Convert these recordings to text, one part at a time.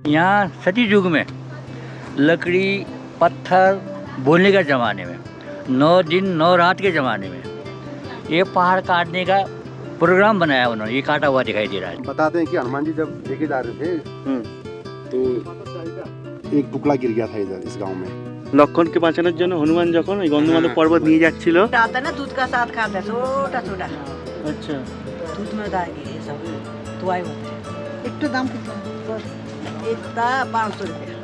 यहाँ सती युग में लकड़ी पत्थर बोलने के ज़माने में 9 दिन 9 रात के ज़माने में ये पहाड़ काटने का प्रोग्राम बनाया उन्होंने। ये काटा हुआ दिखाई दे रहा है। बताते हैं कि हनुमान जी जब लेके जा रहे थे तो एक टुकड़ा गिर गया था इधर इस गांव में। লক্ষণকে বাঁচানোর জন্য হনুমান যখন ওই গন্ধমাদক পর্বত নিয়ে যাচ্ছিল। आता है ना दूध का साथ खाता है छोटा छोटा আচ্ছা, दूध में डालेंगे ये सब तो आए होते हैं। एक तो दाम कितना इतना 500 रुपया।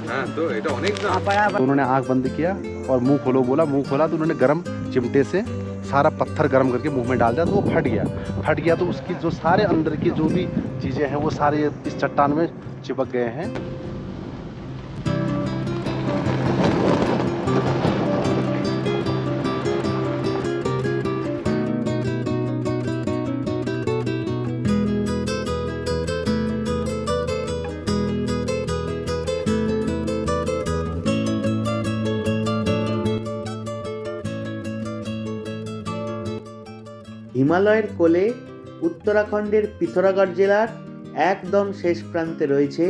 हाँ तो ये तो अनेक ना। बड़ा तो उन्होंने आंख बंद किया और मुंह खोलो बोला। मुंह खोला तो उन्होंने गर्म चिमटे से सारा पत्थर गर्म करके मुंह में डाल दिया तो वो फट गया तो उसकी जो सारे अंदर की जो भी चीज़ें हैं वो सारे इस चट्टान में चिपक गए हैं। হিমালয়ের কোলে উত্তরাখণ্ডের পিথোরাগড় জেলার একদম শেষ প্রান্তে রয়েছে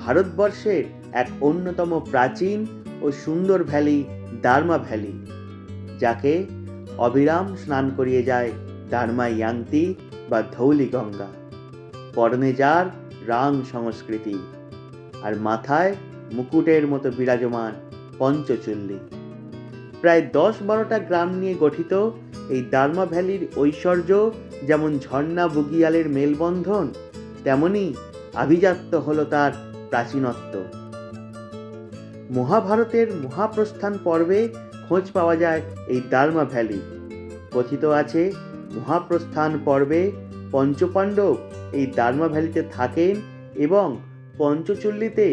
ভারতবর্ষের এক অন্যতম প্রাচীন ও সুন্দর ভ্যালি দার্মা ভ্যালি, যাকে অবিরাম স্নান করিয়ে যায় দার্মা ইয়াংতি বা ধৌলি গঙ্গা। পরনে যার রাং সংস্কৃতি আর মাথায় মুকুটের মতো বিরাজমান পঞ্চচুল্লি। প্রায় 10-12টা গ্রাম নিয়ে গঠিত এই দার্মা ভ্যালির ঐশ্বর্য যেমন ঝর্ণা বুগিয়ালের মেলবন্ধন, তেমনি আভিজাত্য হল তার প্রাচীনত্ব। মহাভারতের মহাপ্রস্থান পর্বে খোঁজ পাওয়া যায় এই দার্মা ভ্যালি। কথিত আছে মহাপ্রস্থান পর্বে পঞ্চপাণ্ডব এই দার্মা ভ্যালিতে থাকেন এবং পঞ্চচুল্লিতে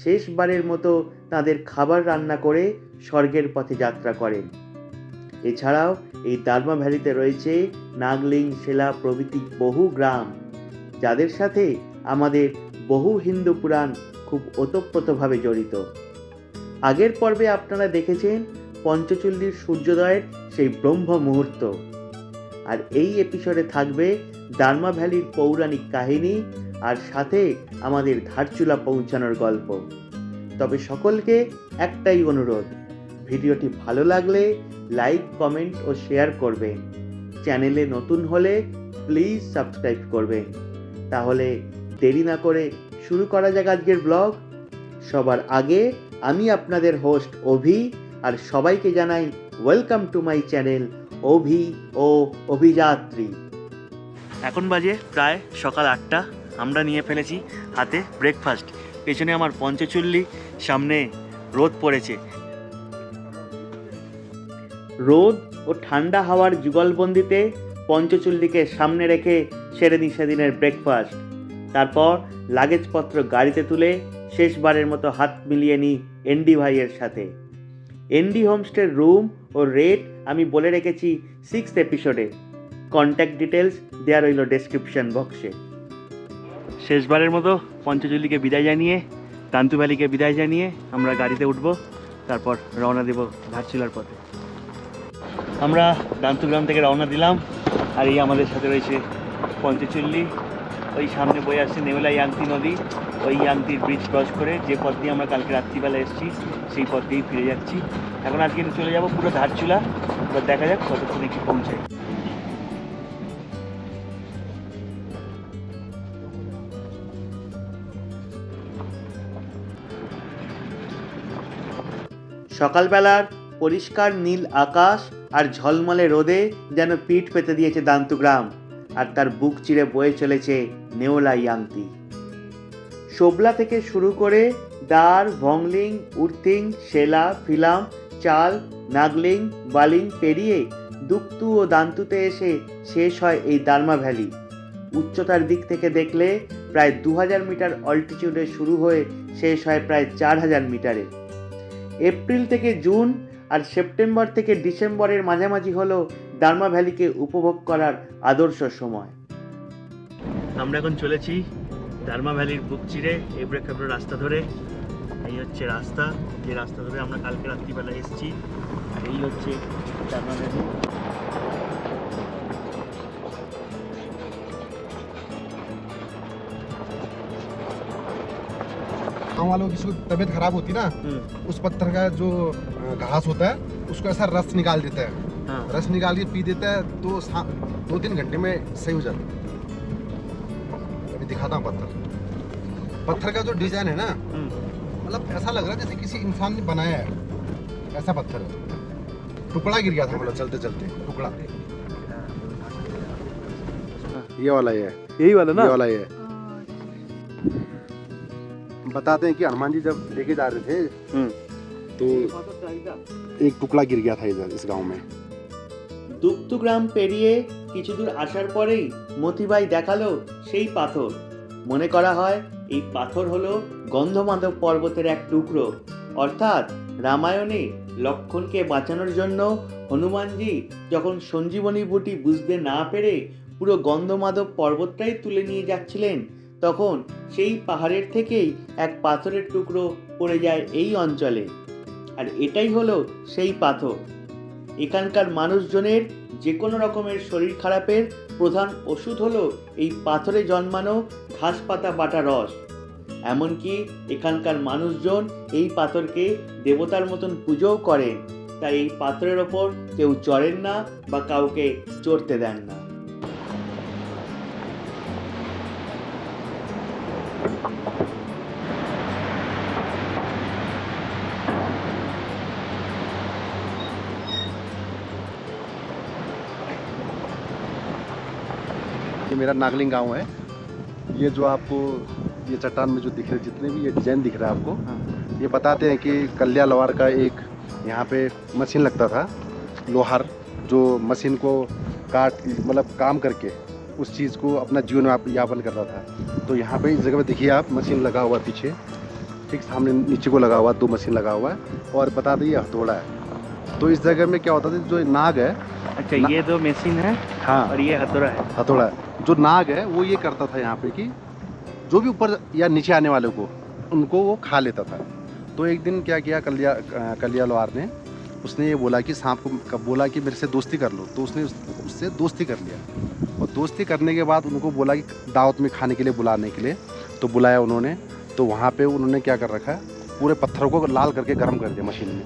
শেষবারের মতো তাদের খাবার রান্না করে স্বর্গের পথে যাত্রা করেন। এছাড়াও এই দার্মা ভ্যালিতে রয়েছে নাগলিং, সেলা প্রভৃতি বহু গ্রাম, যাদের সাথে আমাদের বহু হিন্দু পুরাণ খুব ওতপ্রোতভাবে জড়িত। আগের পর্বে আপনারা দেখেছেন পঞ্চচুল্লির সূর্যোদয়ের সেই ব্রহ্ম মুহূর্ত, আর এই এপিসোডে থাকবে দার্মা ভ্যালির পৌরাণিক কাহিনী আর সাথে আমাদের ধারচুলা পৌঁছানোর গল্প। তবে সকলকে একটাই অনুরোধ, ভিডিওটি ভালো লাগলে লাইক, কমেন্ট ও শেয়ার করবেন। চ্যানেলে নতুন হলে প্লিজ সাবস্ক্রাইব করবেন। তাহলে দেরি না করে শুরু করা যাক আজকের ব্লগ। সবার আগে আমি আপনাদের হোস্ট অভি, আর সবাইকে জানাই ওয়েলকাম টু মাই চ্যানেল অভি ও অভিযাত্রী। এখন বাজে প্রায় সকাল 8টা। আমরা নিয়ে ফেলেছি হাতে ব্রেকফাস্ট। পেছনে আমার পঞ্চচুল্লি, সামনে রোদ পড়েছে। রোদ ও ঠান্ডা হাওয়ার যুগলবন্দিতে পঞ্চচুল্লিকে সামনে রেখে সেরে নিই সেদিনের ব্রেকফাস্ট। তারপর লাগেজপত্র গাড়িতে তুলে শেষবারের মতো হাত মিলিয়ে নিই এনডি ভাইয়ের সাথে। এনডি হোমস্টের রুম ও রেট আমি বলে রেখেছি 6th এপিসোডে। কন্ট্যাক্ট ডিটেলস দেওয়া রইল ডেসক্রিপশন বক্সে। শেষবারের মতো পঞ্চচুল্লিকে বিদায় জানিয়ে, দান্তু ভ্যালিকে বিদায় জানিয়ে আমরা গাড়িতে উঠব, তারপর রওনা দেব ধারচুলার পথে। আমরা দান্তুগ্রাম থেকে রওনা দিলাম, আর এই আমাদের সাথে রয়েছে পঞ্চচুল্লি। ওই সামনে বয়ে আসছে নেওলা ইয়াংতি নদী। ওই ইয়াংতির ব্রিজ ক্রস করে যে পথ দিয়ে আমরা কালকে রাত্রিবেলা এসেছি সেই পথ দিয়েই ফিরে যাচ্ছি। এখন আজকে চলে যাব পুরো ধারচুলা। এবার দেখা যাক কতক্ষণে কি পৌঁছায়। সকালবেলার পরিষ্কার নীল আকাশ আর ঝলমলে রোদে যেন পিঠ পেতে দিয়েছে দান্তুগ্রাম, আর তার বুক চিরে বয়ে চলেছে নেওলা ইয়াংতি। সোবলা থেকে শুরু করে দার, ভংলিং, উর্তিং, সেলা, ফিলাম, চাল, নাগলিং, বালিং পেরিয়ে দুক্তু ও দান্তুতে এসে শেষ হয় এই দার্মা ভ্যালি। উচ্চতার দিক থেকে দেখলে প্রায় 2000 মিটার অল্টিটিউডে শুরু হয়ে শেষ হয় প্রায় 4000 মিটারে। এপ্রিল থেকে জুন আর সেপ্টেম্বর থেকে ডিসেম্বরের মাঝামাঝি হলো দার্মা ভ্যালিকে উপভোগ করার আদর্শ সময়। আমরা এখন চলেছি দার্মা ভ্যালির বুক চিরে এবড়ে খেবড়ে রাস্তা ধরে। এই হচ্ছে রাস্তা, যে রাস্তা ধরে আমরা কালকে রাত্রিবেলা এসেছি। আর এই হচ্ছে দার্মা ভ্যালি। गाँव वालों की तबीयत खराब होती ना, उस पत्थर का जो घास होता है उसको ऐसा रस निकाल देता है, रस निकाल के पी देता है तो 2-3 घंटे में सही हो जाता है। अभी दिखाता हूँ पत्थर का जो डिजाइन है ना, मतलब ऐसा लग रहा है जैसे किसी इंसान ने बनाया है, ऐसा पत्थर है। टुकड़ा गिर गया था, मतलब चलते चलते टुकड़ा। ये वाला ही है, यही वाला ना? ये वाला ही है। बताते हैं कि हनुमान जी जब लेके जा रहे थे तो एक टुकड़ा गिर गया था इधर इस गांव में। দুক্তু গ্রাম পেরিয়ে কিছু দূর আসার পরেই মতিভাই দেখালো সেই পাথর। মনে করা হয় এই পাথর হলো গন্ধমাদক পর্বতের এক টুকরো, অর্থাৎ রামায়ণে লক্ষ্মণকে বাঁচানোর জন্য হনুমানজি যখন সঞ্জীবনী বুটি বুঝতে না পেরে পুরো গন্ধমাদক পর্বতটাই তুলে নিয়ে যাচ্ছিলেন, তখন সেই পাহাড়ের থেকেই এক পাথরের টুকরো পড়ে যায় এই অঞ্চলে। আর এটাই হলো সেই পাথর। এখানকার মানুষজনের যে কোনো রকমের শরীর খারাপের প্রধান ওষুধ হলো এই পাথরে জন্মানো ঘাস পাতা বাটা রস। এমনকি এখানকার মানুষজন এই পাথরকে দেবতার মতন পুজোও করেন, তাই এই পাথরের ওপর কেউ চড়েন না বা কাউকে চড়তে দেন না। ये मेरा नागलिंग गांव है। ये जो आपको ये चट्टान में जो दिख रहे जितने भी ये डिजाइन दिख रहा है आपको, ये बताते हैं कि कल्या लोहार का एक यहाँ पे मशीन लगता था, लोहार, जो मशीन को काट मतलब काम करके उस चीज़ को अपना जीवन यापन करता था। तो यहाँ पे इस जगह पे देखिए आप, मशीन लगा हुआ पीछे, ठीक सामने नीचे को लगा हुआ 2 मशीन लगा हुआ है, और बताते ये हथौड़ा है। तो इस जगह में क्या होता था, जो नाग है, अच्छा ये 2 मशीन है, हाँ, और ये हथौड़ा है। हथौड़ा है। जो नाग है वो ये करता था यहाँ पे कि जो भी ऊपर या नीचे आने वाले को उनको वो खा लेता था। तो एक दिन क्या किया कल्या लोहार ने, उसने ये बोला कि सांप को बोला कि मेरे से दोस्ती कर लो, तो उसने उससे दोस्ती कर लिया। और दोस्ती करने के बाद उनको बोला कि दावत में खाने के लिए बुलाने के लिए, तो बुलाया उन्होंने। तो वहाँ पे उन्होंने क्या कर रखा है, पूरे पत्थरों को लाल करके गर्म कर दिया मशीन में।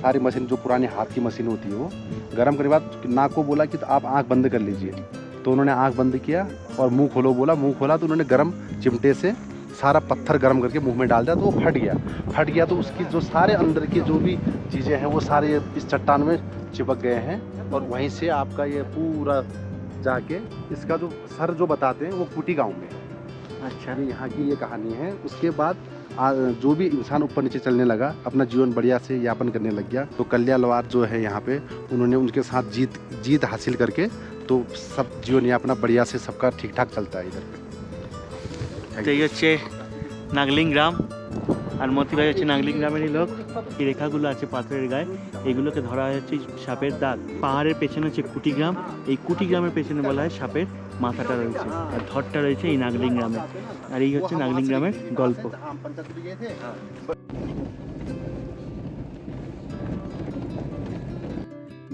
सारी मशीन जो पुरानी हाथ की मशीन होती है वो गर्म करने के बाद नाग को बोला कि तो आप आँख बंद कर लीजिए। तो उन्होंने आँख बंद किया और मुंह खोलो बोला, मुंह खोला तो उन्होंने गर्म चिमटे से सारा पत्थर गर्म करके मुंह में डाल दिया। तो वो फट गया। तो उसकी जो सारे अंदर की जो भी चीज़ें हैं वो सारे इस चट्टान में चिपक गए हैं। और वहीं से आपका ये पूरा जाके इसका जो सर जो बताते हैं वो कुटी गाँव में। अच्छा, ये यहाँ की ये कहानी है। उसके बाद जो भी इंसान ऊपर नीचे चलने लगा, अपना जीवन बढ़िया से यापन करने लग गया। तो कल्या लोहार जो है यहाँ पे, उन्होंने उनके साथ जीत हासिल करके तो सब जीवन यापना बढ़िया से सबका ठीक ठाक चलता है इधर पे। তো এই হচ্ছে নাগলিং গ্রাম, আর মতিভাই হচ্ছে নাগলিং গ্রামেরই লোক। এই রেখাগুলো আছে পাথরের গায়ে, এগুলোকে ধরা হচ্ছে সাপের দাগ। পাহাড়ের পেছনে হচ্ছে কুটি গ্রাম, এই কুটি গ্রামের পেছনে বলা হয় সাপের মাথাটা রয়েছে, আর ধরটা রয়েছে এই নাগলিং গ্রামে। আর এই হচ্ছে নাগলিং গ্রামের গল্প।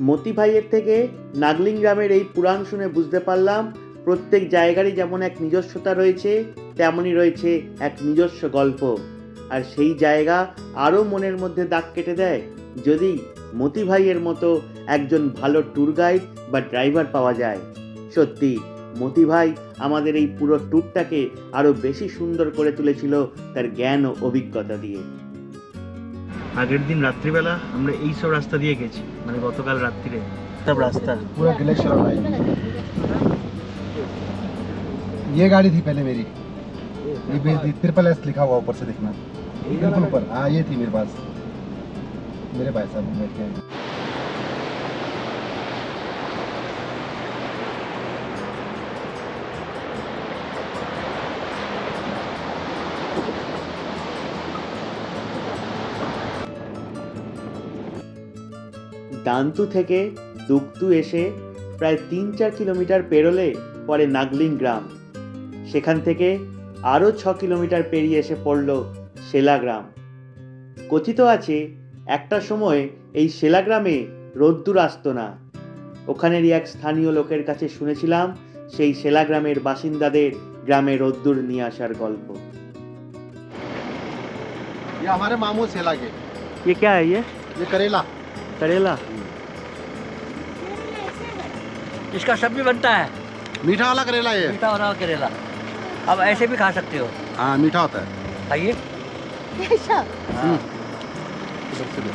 মতি ভাইয়ের থেকে নাগলিং গ্রামের এই পুরাণ শুনে বুঝতে পারলাম প্রত্যেক জায়গারই যেমন এক নিজস্বতা রয়েছে, তেমনই রয়েছে এক নিজস্ব গল্প। আর সেই জায়গা আরও মনের মধ্যে দাগ কেটে দেয় যদি মতি ভাইয়ের মতো একজন ভালো ট্যুর গাইড বা ড্রাইভার পাওয়া যায়। সত্যি মতি ভাই আমাদের এই পুরো ট্যুরটাকে আরও বেশি সুন্দর করে তুলেছিল তার জ্ঞান ও অভিজ্ঞতা দিয়ে। আগের দিন রাত্রিবেলা আমরা এই সব রাস্তা দিয়ে গেছি, মানে গতকাল রাত্রিরে সব রাস্তা पूरा ग्लेशियर वाला है। ये गाड़ी थी पहले मेरी, ये ट्रिपल एस लिखा हुआ ऊपर से देखना, बिल्कुल ऊपर। हाँ ये थी मेरे पास, मेरे भाई साहब बैठ के। দান্তু থেকে দুক্তু এসে প্রায় 3-4 কিলোমিটার পেরোলে পরে নাগলিং গ্রাম। সেখান থেকে আরও 6 কিলোমিটার পেরিয়ে এসে পড়ল শেলা গ্রাম। কথিত আছে একটা সময় এই শেলা গ্রামে রোদ্দুর আসতো না। ওখানেরই এক স্থানীয় লোকের কাছে শুনেছিলাম সেই শেলা গ্রামের বাসিন্দাদের গ্রামে রোদ্দুর নিয়ে আসার গল্প। ये हमारे मामू सेला के, ये क्या है ये करेला। करेला। इसका सब्जी बनता है, मीठा वाला करेला ये। मीठा वाला करेला। अब ऐसे भी खा सकते हो, हाँ मीठा होता है। खाइए। ऐसा इधर से ले।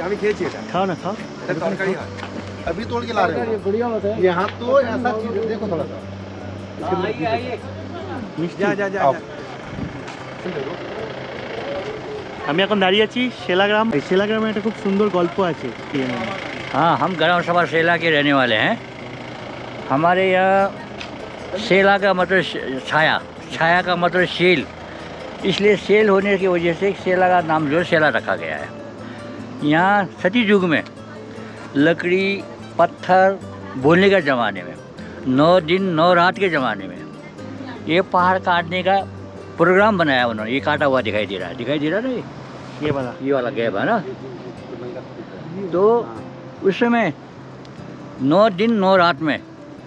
আমি খেয়েছি এটা खाओ ना खाओ। এটা তরকারি হয় अभी तोड़ के ला रहे हो। बढ़िया होता है यहाँ तो ऐसा चीज है, देखो थोड़ा सा। आइए आइए। মিষ্টি। যা যা যা आओ। যা। আমি এখন দাঁড়িয়ে আছি সেলাগ্রাম। এই সেলাগ্রামে একটা খুব সুন্দর গল্প আছে। हाँ, हम ग्राम सभा सेला के रहने वाले हैं। हमारे यहाँ सेला का मतलब छाया, छाया का मतलब शेल, इसलिए सेल होने की वजह से सेला का नाम जो सेला रखा गया है। यहाँ सती युग में लकड़ी पत्थर बोलने के ज़माने में 9 दिन 9 रात के ज़माने में ये पहाड़ काटने का प्रोग्राम बनाया उन्होंने। ये काटा हुआ दिखाई दे रहा है, दिखाई दे रहा है ना, ये वाला। ये वाला गैप है ना। तो उस समय 9 दिन 9 रात में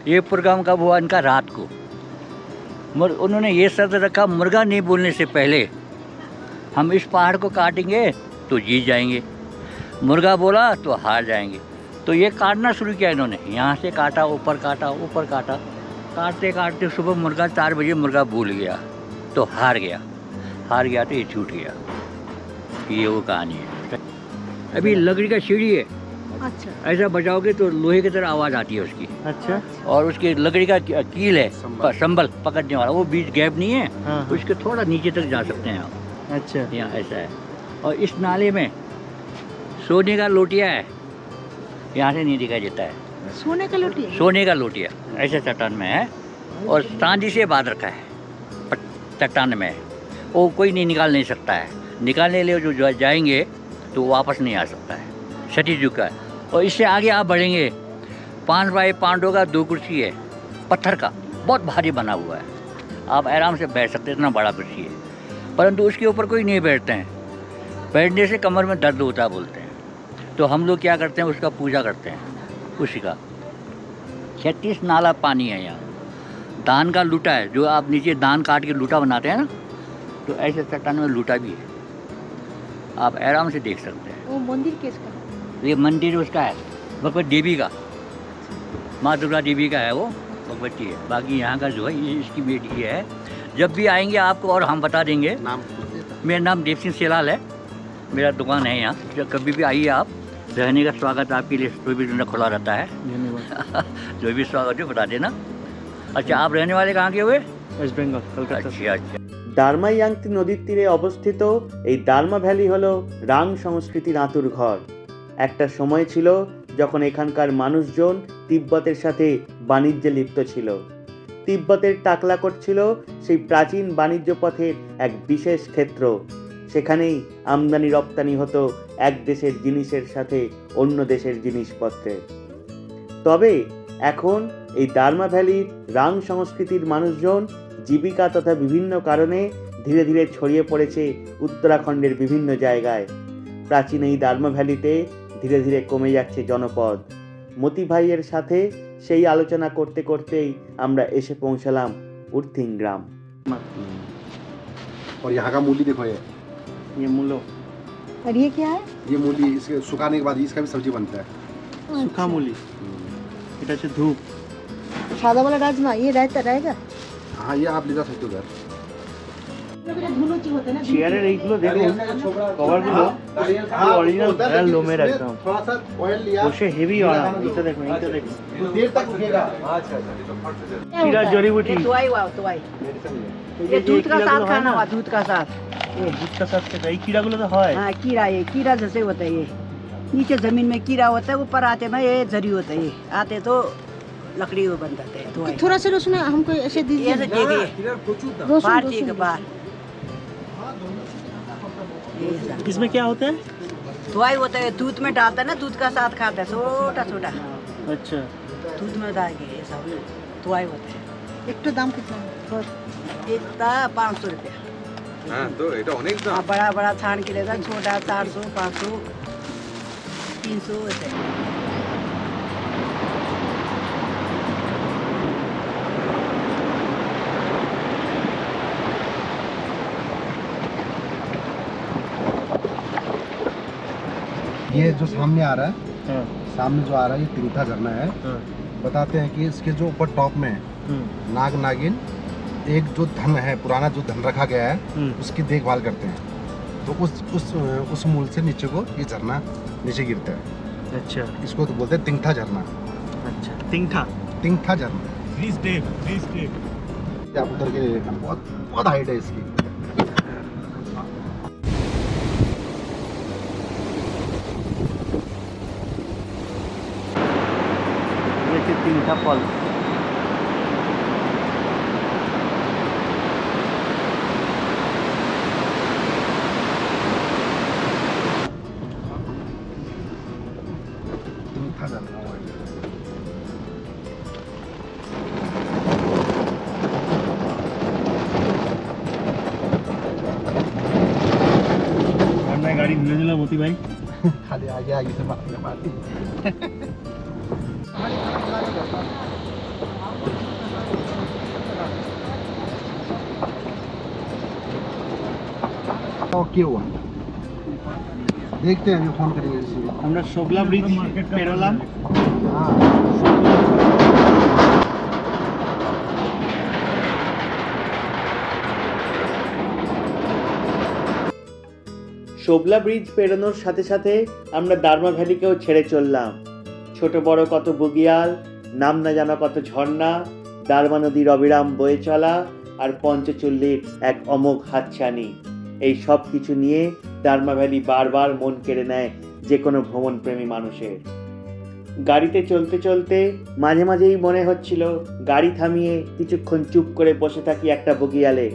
ये प्रोग्राम कब हुआ इनका, रात को। उन्होंने ये शर्त रखा, मुर्गा नहीं बोलने से पहले हम इस पहाड़ को काटेंगे तो जीत जाएंगे, मुर्गा बोला तो हार जाएंगे। तो ये काटना शुरू किया इन्होंने, यहाँ से काटा, ऊपर काटा, ऊपर काटा, काटते काटते सुबह मुर्गा 4 बजे मुर्गा भूल गया तो हार गया, हार गया तो ये छूट गया। ये वो कहानी है। अभी लकड़ी का सीढ़ी है, अच्छा ऐसा बजाओगे तो लोहे की तरह आवाज़ आती है उसकी, अच्छा। और उसकी लकड़ी का कील है, संबल पकड़ने वाला, वो बीच गैप नहीं है, हाँ। उसके थोड़ा नीचे तक जा सकते हैं आप। अच्छा। यहाँ ऐसा है। और इस नाले में सोने का लोटिया है, यहाँ से नहीं दिखाई देता है, सोने का लोटी है। सोने का लोटिया ऐसे चट्टान में है, और चांदी से बांध रखा है चट्टान में, वो कोई नहीं निकाल नहीं सकता है। निकालने के लिए जो जाएंगे तो वापस नहीं आ सकता है, सती युग का है। और इससे आगे आप बढ़ेंगे, 5 बाई 5 का 2 कुर्सी है, पत्थर का, बहुत भारी बना हुआ है, आप आराम से बैठ सकते हैं, इतना बड़ा कुर्सी है। परंतु उसके ऊपर कोई नहीं बैठते हैं, बैठने से कमर में दर्द होता है बोलते हैं। तो हम लोग क्या करते हैं, उसका पूजा करते हैं, उसी का। 36 नाला पानी है यहाँ, दान का लूटा है, जो आप नीचे दान काट के लूटा बनाते हैं ना, तो ऐसे चट्टान में लूटा भी है, आप आराम से देख सकते हैं। वो मंदिर किसका? ये मंदिर उसका है, भगवती देवी का, माँ दुर्गा देवी का है, वो भगवती है। बाकी यहाँ का जो है ये इसकी बेटी है। जब भी आएंगे आपको और हम बता देंगे। नाम मेरा नाम देव सिंह सेलाल है, मेरा दुकान है यहाँ। जब कभी भी आइए आप, रहने का स्वागत आपके लिए 24 घंटा खुला रहता है। धन्यवाद। जो भी स्वागत है बता देना। अच्छा, आप रहने वाले कहाँ के हुए? वेस्ट बेंगल, कलकाता। अच्छा अच्छा। দারমাইয়াংতি নদীর তীরে অবস্থিত এই দারমা ভ্যালি হলো রাং সংস্কৃতির আঁতুর ঘর। একটা সময় ছিল যখন এখানকার মানুষজন তিব্বতের সাথে বাণিজ্যে লিপ্ত ছিল। তিব্বতের টাকলাকোট ছিল সেই প্রাচীন বাণিজ্য পথের এক বিশেষ ক্ষেত্র। সেখানেই আমদানি রপ্তানি হতো এক দেশের জিনিসের সাথে অন্য দেশের জিনিসপত্রের। তবে এখন এই দারমা ভ্যালির রাং সংস্কৃতির মানুষজন জীবিকা তথা বিভিন্ন কারণে ধীরে ধীরে ছড়িয়ে পড়েছে উত্তরাখণ্ডের বিভিন্ন জায়গায়। প্রাচীন এই দারমা ভ্যালিতে ধীরে ধীরে কমে যাচ্ছে জনপদ। মতি ভাইয়ের সাথে সেই আলোচনা করতে করতেই আমরা এসে পৌঁছালাম উর্থিং গ্রাম। और यहाँ का मूली देखो, ये मूलो, और ये क्या है? ये मूली इसके सुखाने के बाद इसका भी सब्जी बनता है। सुखा मूली, এটা হচ্ছে ধূপ। सादा वाला राजमा ये रहता रहेगा? हाँ, ये आप ले जा सकते हो घर। চেয়ারের এইগুলো দেখুন, কভারগুলো অরিজিনাল ভেড়ার লোমের একদম, थोड़ा सा ऑयल लिया, বসে হেভি আরাম। এইটা দেখুন, এইটা দেখুন, तो देर तक रुकेगा। কিরা জড়িবুটি। दवाई हुआ दवाई। ये दूध का साथ खाना हुआ, दूध का साथ। ও দুধটা সাথে এই কিরাগুলো তো হয়। हाँ कीड़ा, ये कीड़ा जैसे होता है। ये नीचे जमीन में कीड़ा होता है, ऊपर आते में ये झरी होता है। ये आते तो लकड़ी वो बन जाते हैं। दवाई थोड़ा सा रोशन हमको ऐसे दीजिए। ऐसे दे दिए रोशन बाहर जी के बाहर। इसमें क्या होता है? दवाई होता है, दूध में डालता है ना, दूध का साथ खाता है, छोटा छोटा अच्छा, दूध में डाल के ये सब दवाई होता है। एक तो दाम कितना है? इतना 500 रुपया। হ্যাঁ তো এটা অনেক দাম। हाँ, बड़ा बड़ा छान के लेगा, छोटा 400 500 300 ऐसे। ये जो सामने आ रहा है, हाँ सामने जो आ रहा है ये तिंगथा झरना है। हाँ बताते हैं कि इसके जो ऊपर टॉप में नाग नागिन एक जो धन है, पुराना जो धन रखा गया है, उसकी देखभाल करते हैं। तो उस मूल से नीचे को ये झरना नीचे गिरता है। अच्छा इसको तो बोलते हैं तिंगथा झरना। अच्छा तिंगठा तिंगथा झरना प्लीज डेव आप उतर के देखना, बहुत बहुत हाइट है इसकी। ये तिंगठा फॉल तिंगथा झरना हुआ है। गाड़ी धुले दिला मोती भाई खाली आगे से मारती। ओके हुआ, देखते हैं अभी फोन करेंगे इसी में। আমরা শোভলা ব্রিজ পেরোলাম हाँ শোভলা ব্রিজ পেরোনোর সাথে সাথে আমরা দারমা ভ্যালিকেও ছেড়ে চললাম। ছোট বড় কত বুগিয়াল, নাম না জানা কত ঝর্ণা, দারমা নদীর অবিরাম বয়ে চলা আর পঞ্চচল্লির এক অমোঘ হাতছানি, এই সব কিছু নিয়ে দারমা ভ্যালি বারবার মন কেড়ে নেয় যে কোনো ভ্রমণপ্রেমী মানুষের। গাড়িতে চলতে চলতে মাঝে মাঝেই মনে হচ্ছিল গাড়ি থামিয়ে কিছুক্ষণ চুপ করে বসে থাকি একটা বগিয়ালে।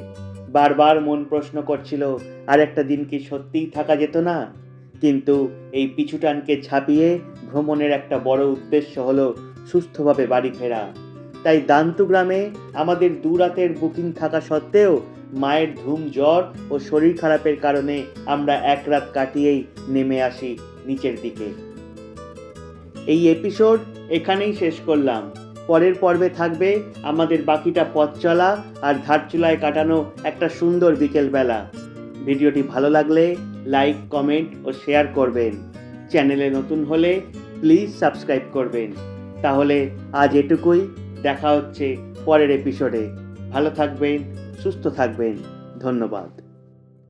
বারবার মন প্রশ্ন করছিল আর একটা দিন কি সত্যিই থাকা যেত না। কিন্তু এই পিছুটানকে ছাপিয়ে ভ্রমণের একটা বড় উদ্দেশ্য হলো সুস্থভাবে বাড়ি ফেরা। তাই দান্তু গ্রামে আমাদের 2 রাতের বুকিং থাকা সত্ত্বেও মায়ের ধুম জ্বর ও শরীর খারাপের কারণে আমরা 1 রাত কাটিয়েই নেমে আসি নিচের দিকে। এই এপিসোড এখানেই শেষ করলাম। পরের পর্বে থাকবে আমাদের বাকিটা পথ চলা আর ধারচুলায় কাটানো একটা সুন্দর বিকেলবেলা। ভিডিওটি ভালো লাগলে লাইক, কমেন্ট ও শেয়ার করবেন। চ্যানেলে নতুন হলে প্লিজ সাবস্ক্রাইব করবেন। তাহলে আজ এটুকুই, দেখা হচ্ছে পরের এপিসোডে। ভালো থাকবেন, সুস্থ থাকবেন। ধন্যবাদ।